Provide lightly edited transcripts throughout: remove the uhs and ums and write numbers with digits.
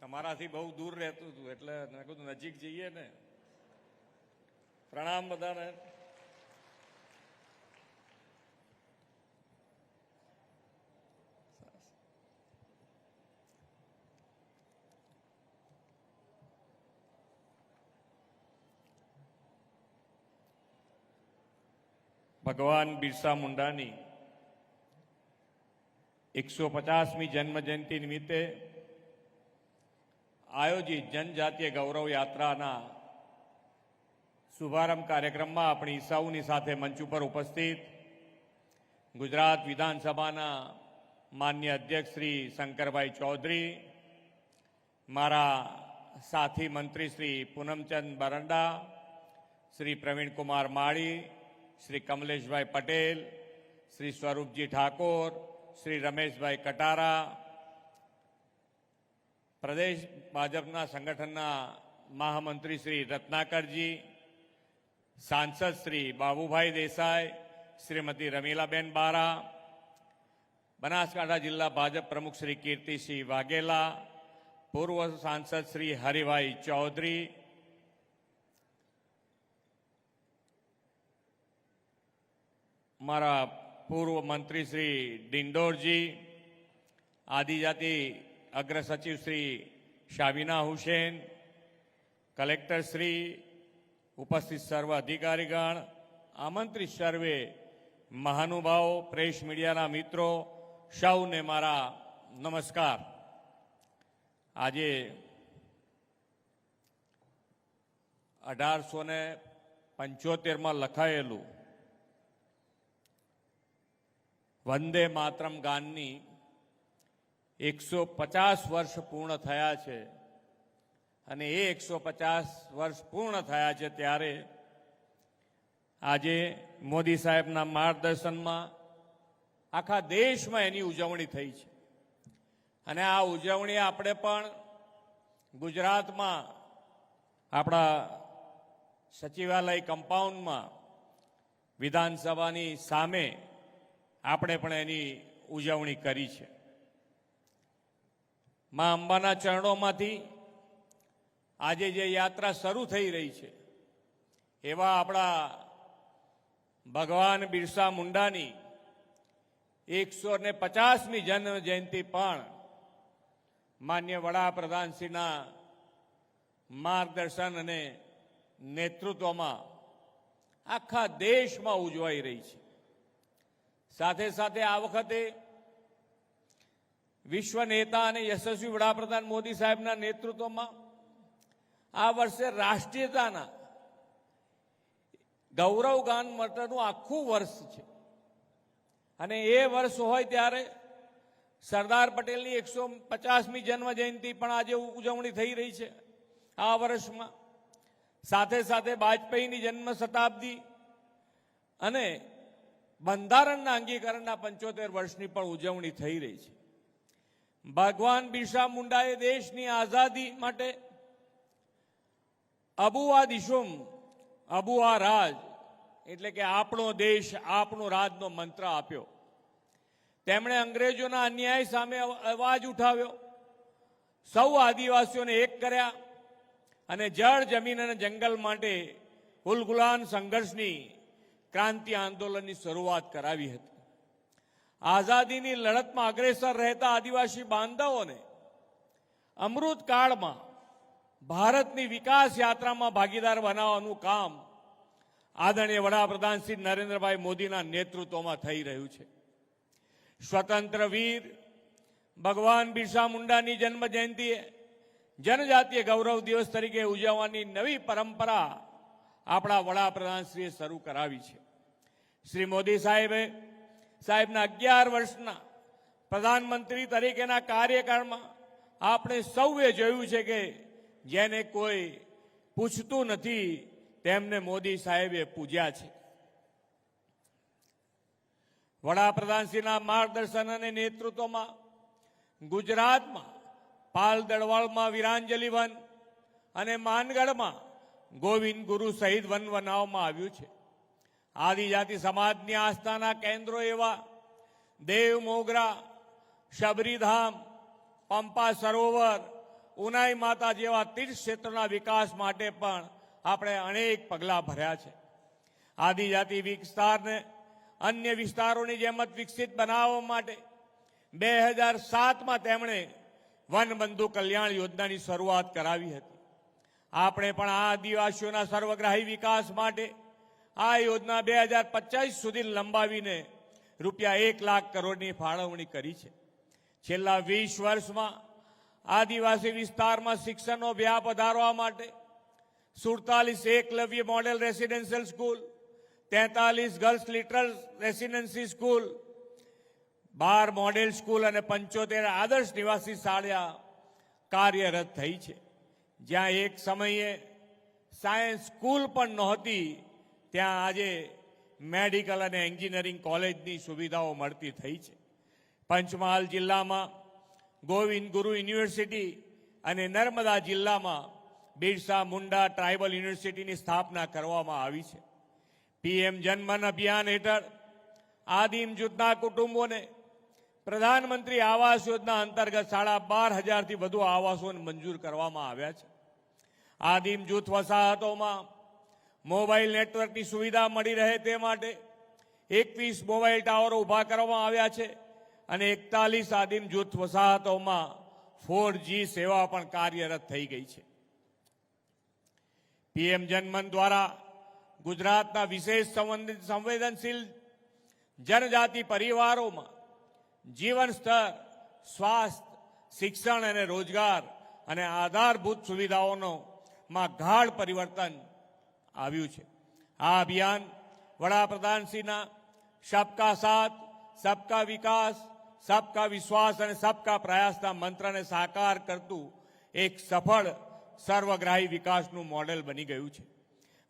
તમારાથી બહુ દૂર રહેતું હતું એટલે મેં કીધું નજીક જઈએ ને. પ્રણામ બધાને. ભગવાન બિરસા મુંડાની 150મી જન્મ જયંતિ નિમિત્તે આયોજિત જનજાતીય ગૌરવ યાત્રાના શુભારંભ કાર્યક્રમમાં આપણી સૌની સાથે મંચ ઉપર ઉપસ્થિત ગુજરાત વિધાનસભાના માન્ય અધ્યક્ષ શ્રી શંકરભાઈ ચૌધરી, મારા સાથી મંત્રી શ્રી પૂનમચંદ બરંડા, શ્રી પ્રવીણકુમાર માળી, શ્રી કમલેશભાઈ પટેલ, શ્રી સ્વરૂપજી ઠાકોર, શ્રી રમેશભાઈ કટારા, પ્રદેશ ભાજપના સંગઠનના મહામંત્રી શ્રી રત્નાકરજી, સાંસદ શ્રી બાબુભાઈ દેસાઈ, શ્રીમતી રમીલાબેન બારા, બનાસકાંઠા જિલ્લા ભાજપ પ્રમુખ શ્રી કીર્તિસિંહ વાઘેલા, પૂર્વ સાંસદ શ્રી હરિભાઈ ચૌધરી, મારા પૂર્વ મંત્રી શ્રી ડિંડોરજી, આદિજાતિ અગ્ર સચિવ શ્રી શાબીના હુસેન, કલેક્ટર શ્રી, ઉપસ્થિત સર્વ અધિકારીગણ, આમંત્રિત સર્વે મહાનુભાવો, પ્રેસ મીડિયાના મિત્રો, સૌને મારા નમસ્કાર. આજે 1875માં લખાયેલું વંદે માતરમ ગાનની 150 વર્ષ પૂર્ણ થયા છે અને એ 150 વર્ષ પૂર્ણ થયા છે ત્યારે આજે મોદી સાહેબના માર્ગદર્શનમાં આખા દેશમાં એની ઉજવણી થઈ છે. અને આ ઉજવણી આપણે પણ ગુજરાતમાં આપણા સચિવાલય કમ્પાઉન્ડમાં વિધાનસભાની સામે આપણે પણ એની ઉજવણી કરી છે. મા અંબાના ચરણોમાંથી આજે જે યાત્રા શરૂ થઈ રહી છે એવા આપણા ભગવાન બિરસા મુંડાની 150મી જન્મ જયંતિ પણ માન્ય વડાપ્રધાનશ્રીના માર્ગદર્શન અને નેતૃત્વમાં આખા દેશમાં ઉજવાઈ રહી છે. સાથે સાથે આ વખતે વિશ્વ નેતા અને યશસ્વી વડાપ્રધાન મોદી સાહેબના નેતૃત્વમાં આ વર્ષે રાષ્ટ્રીયતાના ગૌરવ ગાન માટેનું આખું વર્ષ છે. અને એ વર્ષ હોય ત્યારે સરદાર પટેલની 150મી જન્મ જયંતિ પણ આજે ઉજવણી થઈ રહી છે આ વર્ષમાં. સાથે સાથે વાજપેયીની જન્મ શતાબ્દી અને બંધારણના અંગીકરણના 75 વર્ષની પણ ઉજવણી થઈ રહી છે. ભગવાન બિરસા મુંડાએ દેશની આઝાદી માટે અબુઆ દિશુમ અબુઆ રાજ એટલે કે આપણો દેશ આપણું રાજનો મંત્ર આપ્યો. તેમણે અંગ્રેજોના અન્યાય સામે અવાજ ઉઠાવ્યો, સૌ આદિવાસીઓને એક કર્યા અને જળ, જમીન અને જંગલ માટે ઉલગુલાન સંઘર્ષની ક્રાંતિ આંદોલનની શરૂઆત કરાવી હતી. આઝાદીની લડતમાં અગ્રેસર રહેતા આદિવાસી બાંધવોને અમૃતકાળમાં ભારતની વિકાસ યાત્રામાં ભાગીદાર બનાવવાનું કામ આદરણીય વડાપ્રધાન શ્રી નરેન્દ્રભાઈ મોદીના નેતૃત્વમાં થઈ રહ્યું છે. સ્વતંત્ર વીર ભગવાન બિરસા મુંડાની જન્મ જયંતિએ જનજાતીય ગૌરવ દિવસ તરીકે ઉજવવાની નવી પરંપરા આપણા વડાપ્રધાનશ્રીએ શરૂ કરાવી છે. શ્રી મોદી સાહેબના 11 વર્ષના પ્રધાનમંત્રી તરીકેના કાર્યકાળમાં આપણે સૌએ જોયું છે કે જેને કોઈ પૂછતું નથી તેમને મોદી સાહેબે પૂજ્યા છે. વડાપ્રધાનશ્રીના માર્ગદર્શન અને નેતૃત્વમાં ગુજરાતમાં પાલ દળવાળમાં વીરાંજલી વન અને માનગઢમાં ગોવિંદ ગુરુ શહીદ વન બનાવવામાં આવ્યું છે. આદિજાતિ સમાજની આસ્થાના કેન્દ્રો એવા દેવ મોગરા, શબરીધામ, પંપા સરોવર, ઉનાઈ માતા જેવા તીર્થ ક્ષેત્રોના વિકાસ માટે પણ આપણે અનેક પગલાં ભર્યા છે. આદિજાતિ વિસ્તારને અન્ય વિસ્તારોની જેમ જ વિકસિત બનાવવા માટે 2007માં તેમણે વનબંધુ કલ્યાણ યોજનાની શરૂઆત કરાવી હતી. આપણે પણ આ આદિવાસીઓના સર્વગ્રાહી વિકાસ માટે આ યોજના 2025 સુધી લંબાવીને ₹1 લાખ કરોડની ફાળવણી કરી છે. છેલ્લા 20 વર્ષમાં આદિવાસી વિસ્તારમાં શિક્ષણનો વ્યાપ વધારવા માટે 47 Eklavya model residential school, 43 girls literal residency school, 12 model school અને 75 આદર્શ નિવાસી શાળા કાર્યરત થઈ છે. જ્યાં એક સમયે સાયન્સ સ્કૂલ પણ નહોતી, ત્યાં આજે મેડિકલ અને એન્જિનિયરિંગ કોલેજની સુવિધાઓ મળતી થઈ છે. પંચમહાલ જિલ્લામાં ગોવિંદ ગુરુ યુનિવર્સિટી અને નર્મદા જિલ્લામાં બિરસા મુંડા ટ્રાઇબલ યુનિવર્સિટીની સ્થાપના કરવામાં આવી છે. પીએમ જનમન અભિયાન હેઠળ આદિમ જૂથના કુટુંબોને પ્રધાનમંત્રી આવાસ યોજના અંતર્ગત 12,500થી વધુ આવાસોને મંજૂર કરવામાં આવ્યા છે. આદિમ જૂથ વસાહતોમાં મોબાઈલ નેટવર્કની સુવિધા મળી રહે તે માટે 21 મોબાઈલ ટાવરો ઊભા કરવામાં આવ્યા છે અને 41 આદિમ જૂથ વસાહતોમાં 4G સેવા પણ કાર્યરત થઈ ગઈ છે. પીએમ જનમન દ્વારા ગુજરાતના વિશેષ સંવેદનશીલ જનજાતિ પરિવારોમાં જીવન સ્તર, સ્વાસ્થ્ય, શિક્ષણ અને રોજગાર અને આધારભૂત સુવિધાઓનો માં ગાઢ પરિવર્તન આવ્યું છે. આ અભિયાન વડાપ્રધાનશ્રીના સબકા સાથ, સબકા વિકાસ, સબકા વિશ્વાસ અને સબકા પ્રયાસના મંત્રને સાકાર કરતું એક સફળ સર્વગ્રાહી વિકાસનું મોડેલ બની ગયું છે.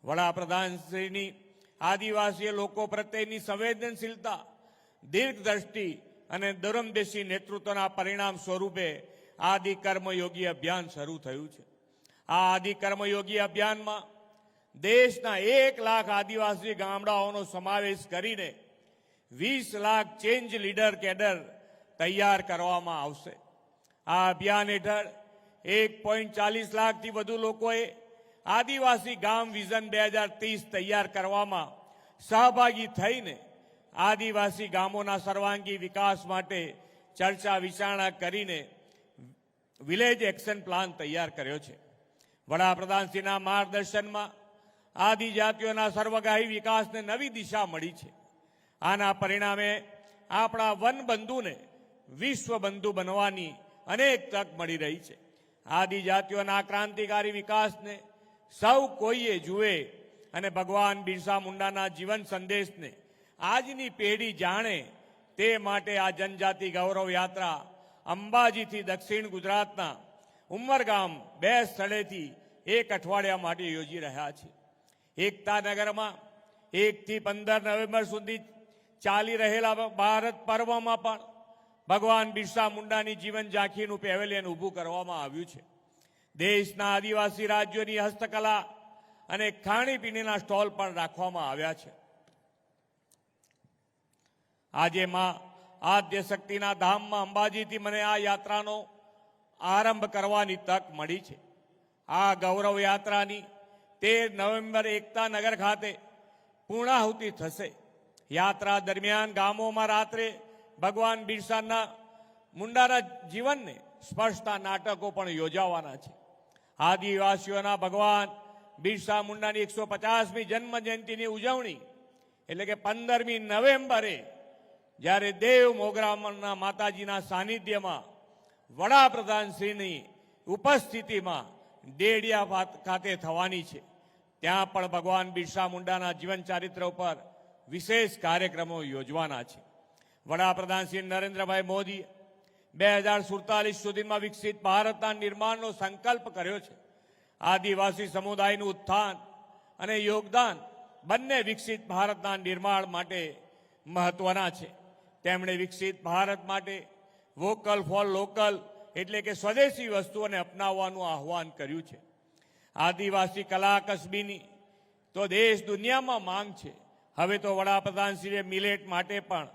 વડાપ્રધાનશ્રીની આદિવાસી લોકો પ્રત્યેની સંવેદનશીલતા, દીર્ઘદ્રષ્ટિ અને દૂરંદેશી નેતૃત્વના પરિણામ સ્વરૂપે આદિ કર્મયોગી અભિયાન શરૂ થયું છે. આ આદિ કર્મયોગી અભિયાનમાં દેશના 1 લાખ આદિવાસી ગામડાઓનો સમાવેશ કરીને 20 લાખ ચેન્જ લીડર કેડર તૈયાર કરવામાં આવશે. આ અભિયાન હેઠળ 1.40 લાખથી વધુ લોકોએ આદિવાસી ગામ વિઝન 2030 તૈયાર કરવામાં સહભાગી થઈને આદિવાસી ગામોના સર્વાંગી વિકાસ માટે ચર્ચા વિચારણા કરીને વિલેજ એક્શન પ્લાન તૈયાર કર્યો છે. વડાપ્રધાનશ્રીના માર્ગદર્શનમાં આદિજાતિઓના સર્વગ્રાહી વિકાસને નવી દિશા મળી છે. આના પરિણામે આપણા વનબંધુને વિશ્વબંધુ બનવાની અનેક તક મળી રહી છે. આદિજાતિઓના ક્રાંતિકારી વિકાસને સૌ કોઈએ જુએ અને ભગવાન બિરસા મુંડાના જીવન સંદેશને આજની પેઢી જાણે તે માટે આ જનજાતિ ગૌરવ યાત્રા અંબાજીથી દક્ષિણ ગુજરાતના ઉમરગામ 2 સ્થળેથી 1 અઠવાડિયા માટે યોજી રહ્યા છે. એકતા નગરમાં 1 થી 15 નવેમ્બર સુધી ચાલી રહેલા ભારત પર્વમાં પણ ભગવાન બિરસા મુંડાની જીવન ઝાંખીનું પેવેલિયન ઊભું કરવામાં આવ્યું છે. દેશના આદિવાસી રાજ્યોની હસ્તકલા અને ખાણીપીણીના સ્ટોલ પણ રાખવામાં આવ્યા છે. આજે માં આદ્ય શક્તિના ધામમાં અંબાજીથી મને આ યાત્રાનો આરંભ કરવાની તક મળી છે. આ ગૌરવ યાત્રાની 13 નવેમ્બર એકતા નગર ખાતે પૂર્ણાહુતિ થશે. યાત્રા દરમિયાન ગામોમાં રાત્રે ભગવાન બિરસા મુંડાના જીવનને સ્પર્શતા નાટકો પણ યોજાવાના છે. આદિવાસીઓના ભગવાન બિરસા મુંડાની 150મી જન્મ જયંતિની ઉજવણી એટલે કે 15મી નવેમ્બરે જ્યારે દેવ મોગરાના માતાજીના સાનિધ્યમાં વડાપ્રધાનશ્રીની ઉપસ્થિતિમાં ડેડિયા ખાતે થવાની છે. ત્યાં પણ ભગવાન બિરસા મુંડાના જીવન ચારિત્ર ઉપર વિશેષ કાર્યક્રમો યોજવાના છે. વડાપ્રધાન શ્રી નરેન્દ્રભાઈ મોદી 2047 સુધીમાં વિકસિત ભારતના નિર્માણનો સંકલ્પ કર્યો છે. આદિવાસી સમુદાયનું ઉત્થાન અને યોગદાન બંને વિકસિત ભારતના નિર્માણ માટે મહત્વના છે. તેમણે વિકસિત ભારત માટે વોકલ ફોર લોકલ એટલે કે સ્વદેશી વસ્તુઓને અપનાવવાનું આહ્વાન કર્યું છે. આદિવાસી કલા કસબીની તો દેશ દુનિયામાં માંગ છે. હવે તો વડાપ્રધાનશ્રીએ મિલેટ માટે પણ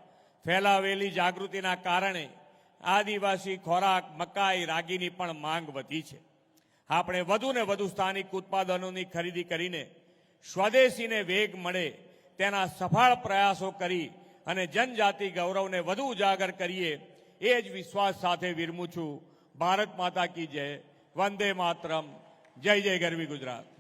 ફેલાવેલી જાગૃતિના કારણે આદિવાસી ખોરાક મકાઈ રાગીની પણ માંગ વધી છે. આપણે વધુ ને વધુ સ્થાનિક ઉત્પાદનોની ખરીદી કરીને સ્વદેશીને વેગ મળે તેના સફળ પ્રયાસો કરી અને જનજાતિ ગૌરવને વધુ ઉજાગર કરીએ એ જ વિશ્વાસ સાથે વિરમું છું. ભારત માતા કી જય. વંદે માતરમ. જય જય ગરવી ગુજરાત.